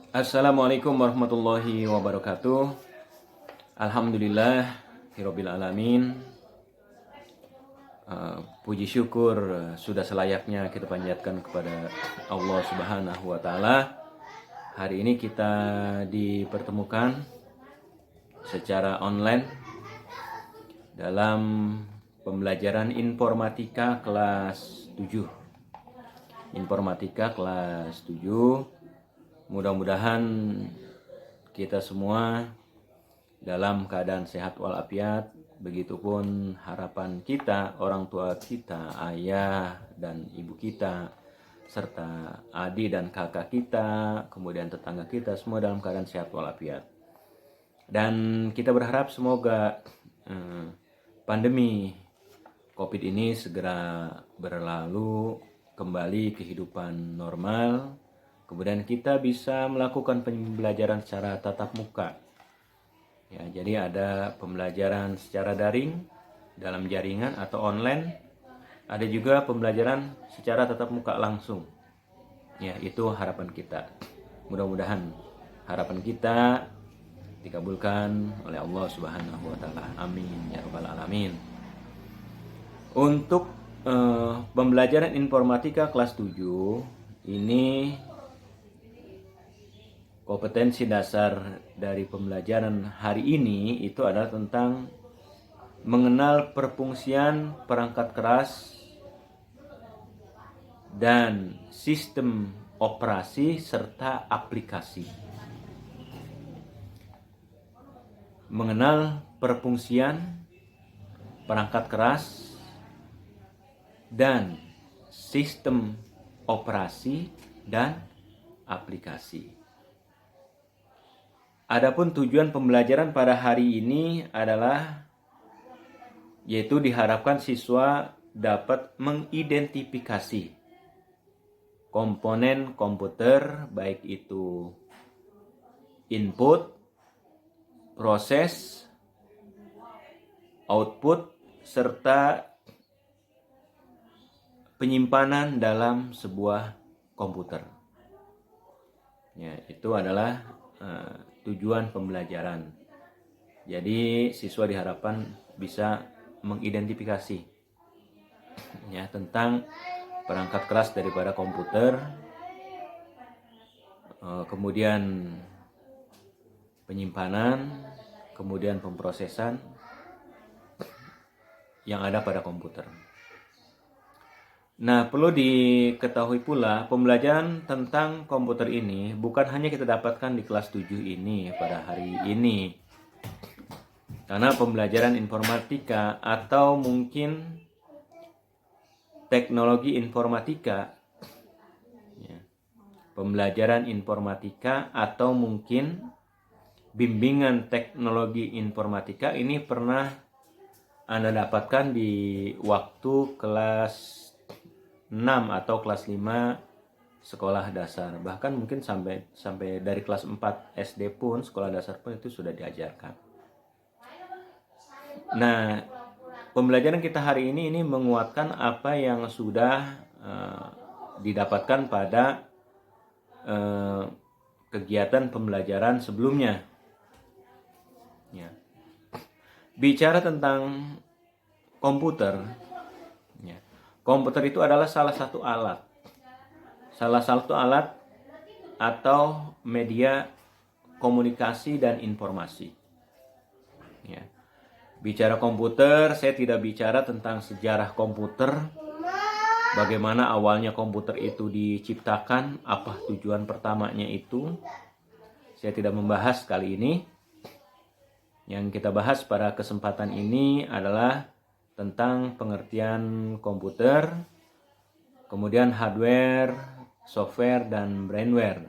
Assalamualaikum warahmatullahi wabarakatuh. Alhamdulillah Hirobbil alamin. Puji syukur sudah selayaknya kita panjatkan kepada Allah Subhanahu wa taala. Hari ini kita dipertemukan secara online dalam pembelajaran informatika kelas 7. Informatika kelas 7. Mudah-mudahan kita semua dalam keadaan sehat walafiat, begitupun harapan kita, orang tua kita, ayah dan ibu kita, serta adik dan kakak kita, kemudian tetangga kita, semua dalam keadaan sehat walafiat. Dan kita berharap semoga pandemi COVID ini segera berlalu, kembali kehidupan normal. Kemudian kita bisa melakukan pembelajaran secara tatap muka. Ya, jadi ada pembelajaran secara daring dalam jaringan atau online. Ada juga pembelajaran secara tatap muka langsung. Ya, itu harapan kita. Mudah-mudahan harapan kita dikabulkan oleh Allah Subhanahu wa taala. Amin ya rabbal alamin. Untuk pembelajaran informatika kelas 7 ini kompetensi dasar dari pembelajaran hari ini itu adalah tentang mengenal perfungsian perangkat keras dan sistem operasi serta aplikasi. Mengenal perfungsian perangkat keras dan sistem operasi dan aplikasi. Adapun tujuan pembelajaran pada hari ini adalah yaitu diharapkan siswa dapat mengidentifikasi komponen komputer, baik itu input, proses, output, serta penyimpanan dalam sebuah komputer. Ya, itu adalah tujuan pembelajaran. Jadi siswa diharapkan bisa mengidentifikasi ya tentang perangkat keras daripada komputer, kemudian penyimpanan, kemudian pemrosesan yang ada pada komputer. Nah, perlu diketahui pula pembelajaran tentang komputer ini bukan hanya kita dapatkan di kelas 7 ini pada hari ini. Karena pembelajaran informatika atau mungkin teknologi informatika, ya, pembelajaran informatika atau mungkin bimbingan teknologi informatika ini pernah Anda dapatkan di waktu kelas 6 atau kelas 5 sekolah dasar. Bahkan mungkin sampai dari kelas 4 SD pun, sekolah dasar pun itu sudah diajarkan. Nah, pembelajaran kita hari ini menguatkan apa yang sudah didapatkan pada kegiatan pembelajaran sebelumnya. Ya. Bicara tentang komputer, ya. Komputer itu adalah salah satu alat atau media komunikasi dan informasi. Ya. Bicara komputer, saya tidak bicara tentang sejarah komputer, bagaimana awalnya komputer itu diciptakan, apa tujuan pertamanya itu. Saya tidak membahas kali ini. Yang kita bahas pada kesempatan ini adalah tentang pengertian komputer, kemudian hardware, software, dan brainware.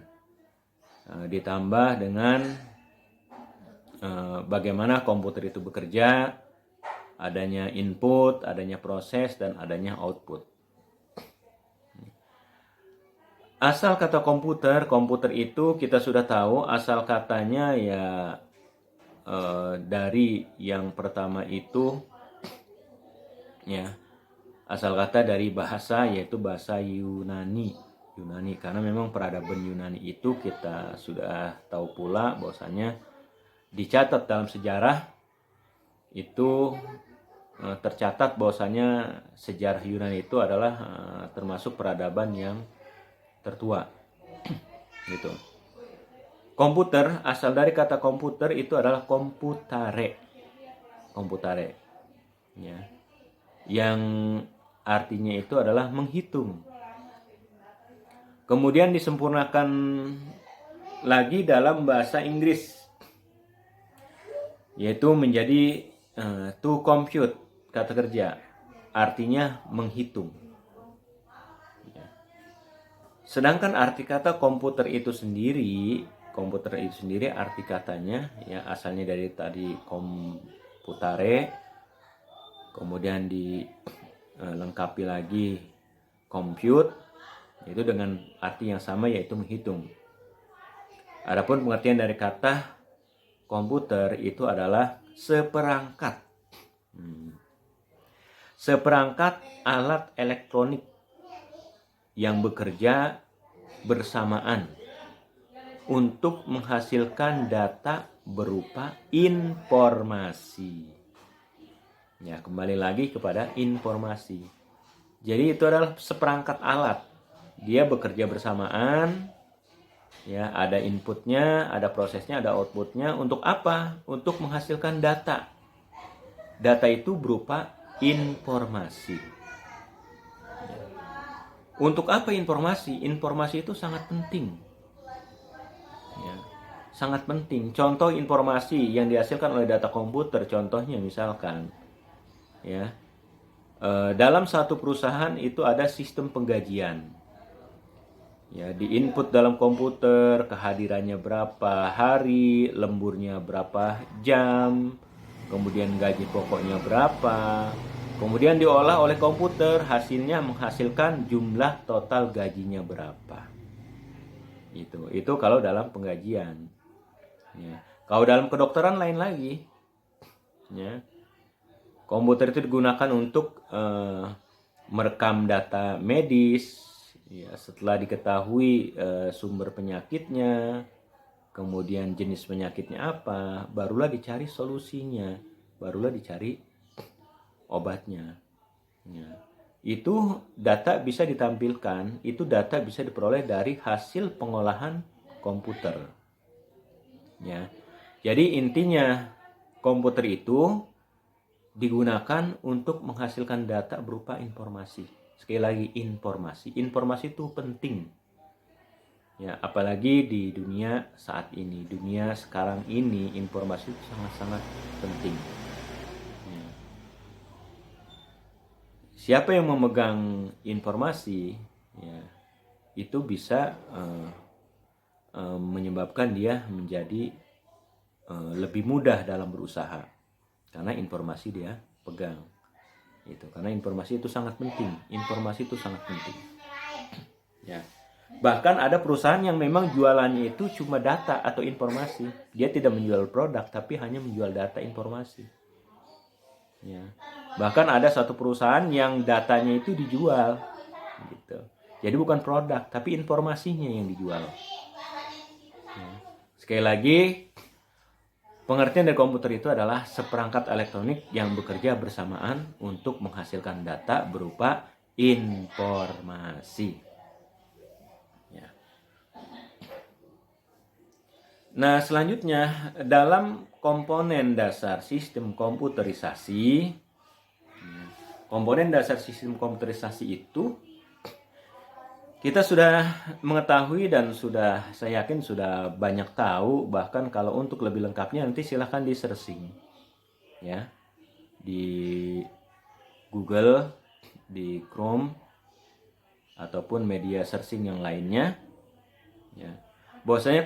Ditambah dengan bagaimana komputer itu bekerja, adanya input, adanya proses, dan adanya output. Asal kata komputer itu kita sudah tahu asal katanya ya dari yang pertama itu ya asal kata dari bahasa, yaitu bahasa Yunani Yunani, karena memang peradaban Yunani itu kita sudah tahu pula bahwasanya dicatat dalam sejarah itu tercatat bahwasanya sejarah Yunani itu adalah termasuk peradaban yang tertua gitu. Komputer asal dari kata komputer itu adalah computare ya, yang artinya itu adalah menghitung. Kemudian disempurnakan lagi dalam bahasa Inggris, yaitu menjadi to compute, kata kerja, artinya menghitung. Sedangkan arti kata komputer itu sendiri arti katanya ya asalnya dari tadi computare, kemudian dilengkapi lagi compute, yaitu dengan arti yang sama yaitu menghitung. Adapun pengertian dari kata komputer itu adalah seperangkat alat elektronik yang bekerja bersamaan untuk menghasilkan data berupa informasi. Ya, kembali lagi kepada informasi. Jadi itu adalah seperangkat alat. Dia bekerja bersamaan, ya, ada inputnya, ada prosesnya, ada outputnya. Untuk apa? Untuk menghasilkan data. Data itu berupa informasi. Untuk apa informasi? Informasi itu sangat penting. Ya, sangat penting. Contoh informasi yang dihasilkan oleh data komputer, contohnya misalkan, ya, dalam satu perusahaan itu ada sistem penggajian. Ya, diinput dalam komputer kehadirannya berapa hari, lemburnya berapa jam, kemudian gaji pokoknya berapa, kemudian diolah oleh komputer, hasilnya menghasilkan jumlah total gajinya berapa. Itu kalau dalam penggajian. Ya. Kalau dalam kedokteran lain lagi. Ya. Komputer itu digunakan untuk merekam data medis. Ya, setelah diketahui sumber penyakitnya, kemudian jenis penyakitnya apa, barulah dicari solusinya, barulah dicari obatnya. Ya. Itu data bisa ditampilkan, itu data bisa diperoleh dari hasil pengolahan komputer. Ya. Jadi intinya komputer itu digunakan untuk menghasilkan data berupa informasi. Sekali lagi informasi. Informasi itu penting. Ya, apalagi di dunia saat ini, dunia sekarang ini, informasi itu sangat-sangat penting. Ya. Siapa yang memegang informasi, ya, itu bisa menyebabkan dia menjadi lebih mudah dalam berusaha, karena informasi dia pegang. Karena informasi itu sangat penting. Informasi itu sangat penting. Ya. Bahkan ada perusahaan yang memang jualannya itu cuma data atau informasi. Dia tidak menjual produk, tapi hanya menjual data informasi. Ya. Bahkan ada satu perusahaan yang datanya itu dijual, gitu. Jadi bukan produk, tapi informasinya yang dijual. Ya. Sekali lagi, pengertian dari komputer itu adalah seperangkat elektronik yang bekerja bersamaan untuk menghasilkan data berupa informasi. Ya. Nah, selanjutnya dalam komponen dasar sistem komputerisasi, itu kita sudah mengetahui dan saya yakin sudah banyak tahu. Bahkan kalau untuk lebih lengkapnya nanti silahkan di searching, ya, di Google, di Chrome ataupun media searching yang lainnya, ya. Bahwasanya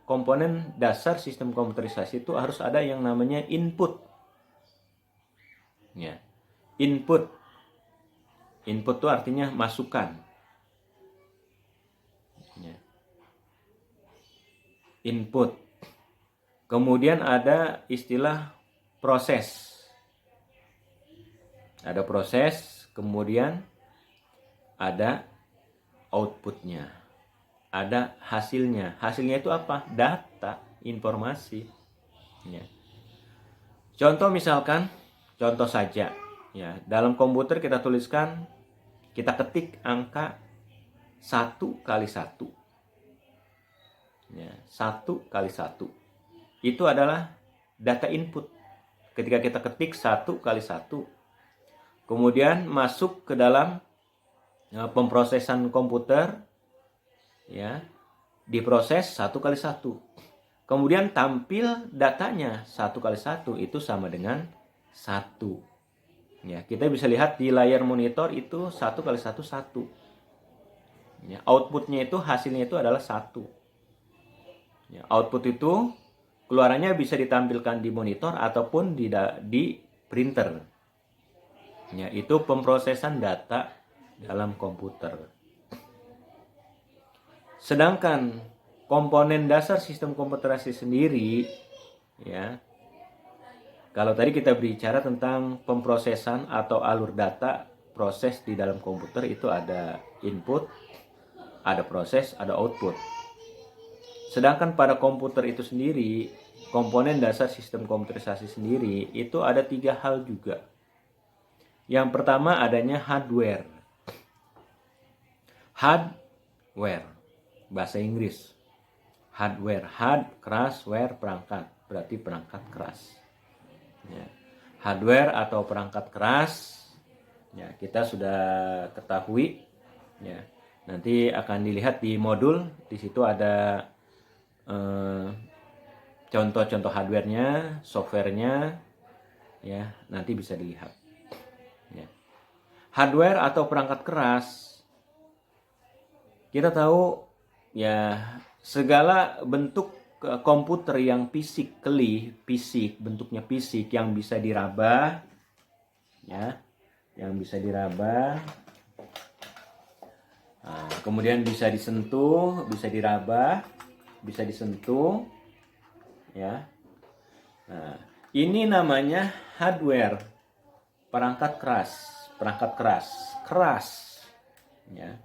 komponen dasar sistem komputerisasi itu harus ada yang namanya input, ya. Input itu artinya masukan. Input. Kemudian ada istilah proses. Ada proses, kemudian ada outputnya, ada hasilnya. Hasilnya itu apa? Data, informasi. Ya. Contoh misalkan, contoh saja, ya, dalam komputer kita tuliskan, kita ketik angka 1 kali 1. Ya, 1 kali 1. Itu adalah data input. Ketika kita ketik 1 kali 1, kemudian masuk ke dalam pemrosesan komputer, ya, diproses 1 kali 1. Kemudian tampil datanya 1 kali 1 itu sama dengan 1. Ya, kita bisa lihat di layar monitor itu 1 kali 1 1. Ya, outputnya itu, hasilnya itu adalah 1. Ya, output itu keluarannya bisa ditampilkan di monitor ataupun di printer. Ya, itu pemrosesan data dalam komputer. Sedangkan komponen dasar sistem komputerasi sendiri, ya, kalau tadi kita bicara tentang pemrosesan atau alur data proses di dalam komputer, itu ada input, ada proses, ada output. Sedangkan pada komputer itu sendiri, komponen dasar sistem komputerisasi sendiri itu ada 3 hal juga. Yang pertama adanya hardware. Hardware, bahasa Inggris. Hardware, hard, keras, ware, perangkat. Berarti perangkat keras. Ya. Hardware atau perangkat keras, ya, kita sudah ketahui. Ya. Nanti akan dilihat di modul. Di situ ada contoh-contoh hardware-nya, software-nya, ya, nanti bisa dilihat. Ya. Hardware atau perangkat keras, kita tahu, ya, segala bentuk komputer yang fisik, bentuknya fisik, yang bisa diraba, ya, yang bisa diraba, kemudian bisa disentuh, bisa diraba, bisa disentuh, ya. Nah, ini namanya hardware, perangkat keras, ya,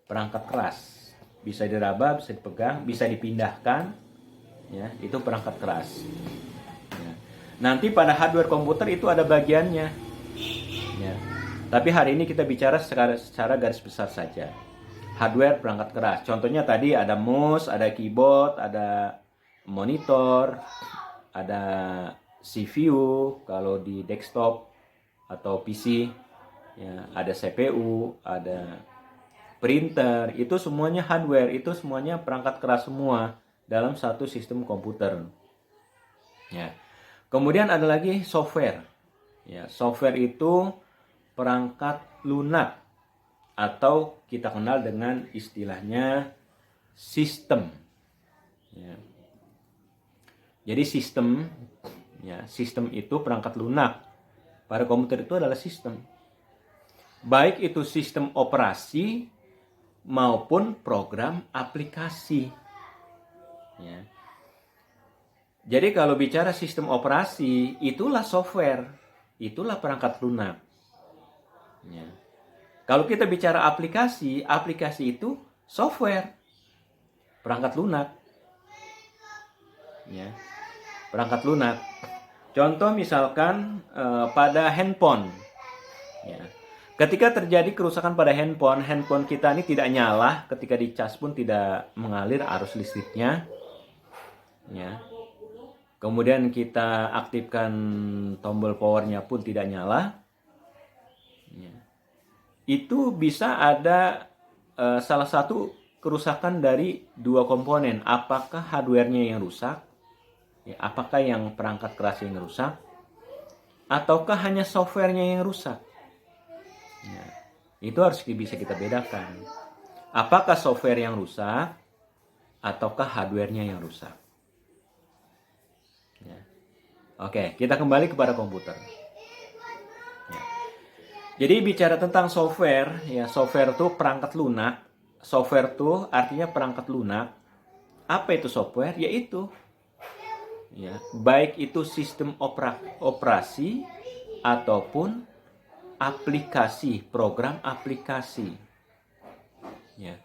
perangkat keras. Bisa diraba, bisa dipegang, bisa dipindahkan, ya, itu perangkat keras. Ya. Nanti pada hardware komputer itu ada bagiannya, ya. Tapi hari ini kita bicara secara garis besar saja. Hardware perangkat keras. Contohnya tadi ada mouse, ada keyboard, ada monitor, ada CPU kalau di desktop atau PC, ya, ada CPU, ada printer, itu semuanya hardware, itu semuanya perangkat keras semua dalam satu sistem komputer. Ya. Kemudian ada lagi software. Ya, software itu perangkat lunak atau kita kenal dengan istilahnya sistem. Ya. Jadi sistem, ya, sistem itu perangkat lunak. Pada komputer itu adalah sistem. Baik itu sistem operasi maupun program aplikasi. Ya. Jadi kalau bicara sistem operasi, itulah software, itulah perangkat lunak. Ya. Kalau kita bicara aplikasi, aplikasi itu software, perangkat lunak. Ya. Perangkat lunak. Contoh misalkan pada handphone. Ya. Ketika terjadi kerusakan pada handphone kita ini tidak nyala, ketika dicas pun tidak mengalir arus listriknya. Ya. Kemudian kita aktifkan tombol powernya pun tidak nyala. Ya. Itu bisa ada salah satu kerusakan dari 2 komponen. Apakah hardware-nya yang rusak? Ya, apakah yang perangkat keras yang rusak? Ataukah hanya software-nya yang rusak? Ya, itu harus bisa kita bedakan. Apakah software yang rusak ataukah hardware-nya yang rusak? Ya. Oke, kita kembali kepada komputer. Ya. Jadi bicara tentang software, ya, software itu perangkat lunak. Software itu artinya perangkat lunak. Apa itu software? Yaitu, ya, baik itu sistem operasi ataupun aplikasi, program aplikasi. Ya.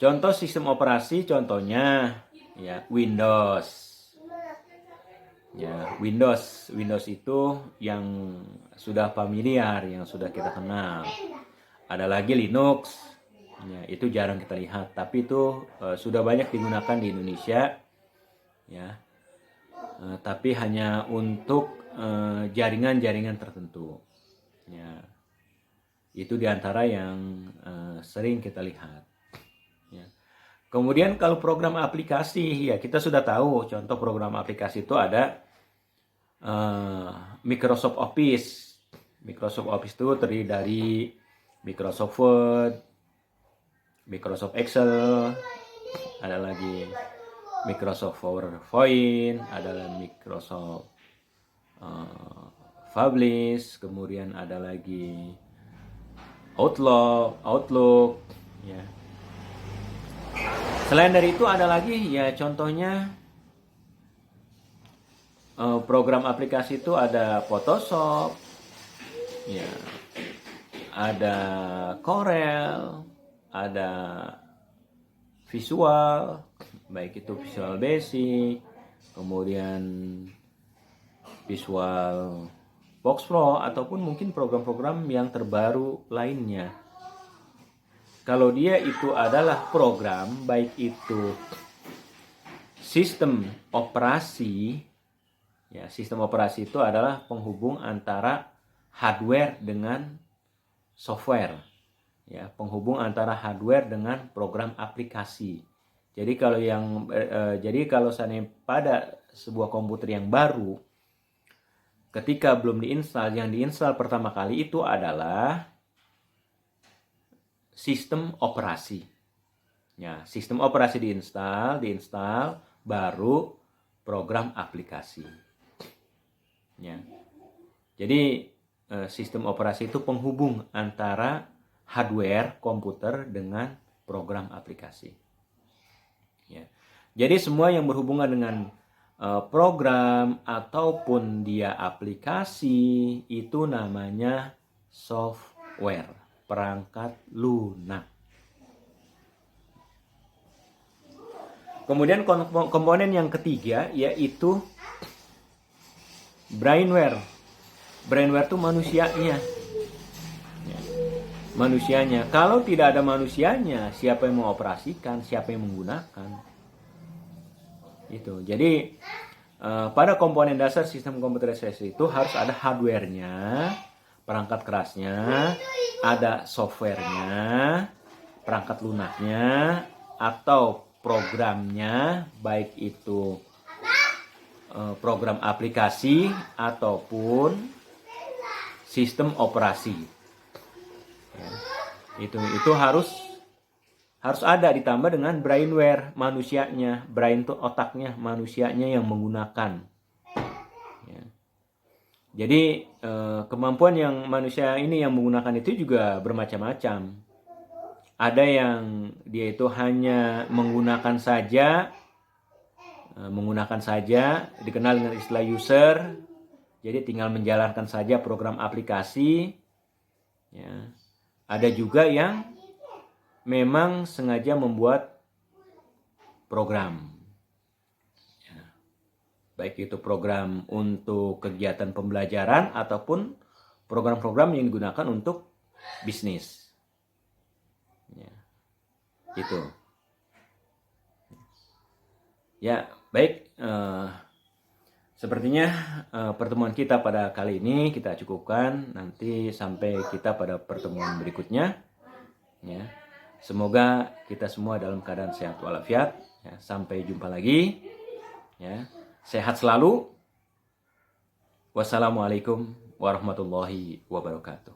Contoh sistem operasi, contohnya ya Windows. Ya, Windows itu yang sudah familiar, yang sudah kita kenal. Ada lagi Linux, ya, itu jarang kita lihat, tapi itu sudah banyak digunakan di Indonesia, ya. Tapi hanya untuk jaringan-jaringan tertentu, ya. Itu diantara yang sering kita lihat. Ya. Kemudian kalau program aplikasi, ya kita sudah tahu contoh program aplikasi itu ada Microsoft Office. Microsoft Office itu terdiri dari Microsoft Word, Microsoft Excel, ada lagi Microsoft PowerPoint, ada Microsoft Publish, kemudian ada lagi Outlook, ya. Selain dari itu ada lagi ya contohnya program aplikasi itu ada Photoshop, ya, ada Corel, ada Visual, baik itu Visual Basic, kemudian Visual Box Pro, ataupun mungkin program-program yang terbaru lainnya. Kalau dia itu adalah program, baik itu sistem operasi, ya, sistem operasi itu adalah penghubung antara hardware dengan software, ya, penghubung antara hardware dengan program aplikasi. Jadi kalau seandainya pada sebuah komputer yang baru, ketika belum diinstal, yang diinstal pertama kali itu adalah sistem operasi. Ya, sistem operasi diinstal, baru program aplikasi. Ya. Jadi sistem operasi itu penghubung antara hardware komputer dengan program aplikasi. Ya. Jadi semua yang berhubungan dengan program ataupun dia aplikasi itu namanya software, perangkat lunak. Kemudian komponen yang ketiga yaitu brainware. Brainware itu manusianya. Ya, manusianya. Kalau tidak ada manusianya, siapa yang mengoperasikan, siapa yang menggunakan? Itu. Jadi pada komponen dasar sistem komputerisasi itu harus ada hardware-nya, perangkat kerasnya, ada software-nya, perangkat lunaknya, atau programnya, baik itu program aplikasi ataupun sistem operasi. Ya, itu harus ada, ditambah dengan brainware, manusianya. Brain itu otaknya, manusianya yang menggunakan. Ya. Jadi kemampuan yang manusia ini yang menggunakan itu juga bermacam-macam. Ada yang dia itu hanya menggunakan saja, dikenal dengan istilah user. Jadi tinggal menjalankan saja program aplikasi. Ya. Ada juga yang memang sengaja membuat program. Ya. Baik itu program untuk kegiatan pembelajaran ataupun program-program yang digunakan untuk bisnis. Ya. Gitu. Ya, baik. Sepertinya pertemuan kita pada kali ini kita cukupkan. Nanti sampai kita pada pertemuan berikutnya. Ya. Semoga kita semua dalam keadaan sehat walafiat. Ya, sampai jumpa lagi. Ya. Sehat selalu. Wassalamualaikum warahmatullahi wabarakatuh.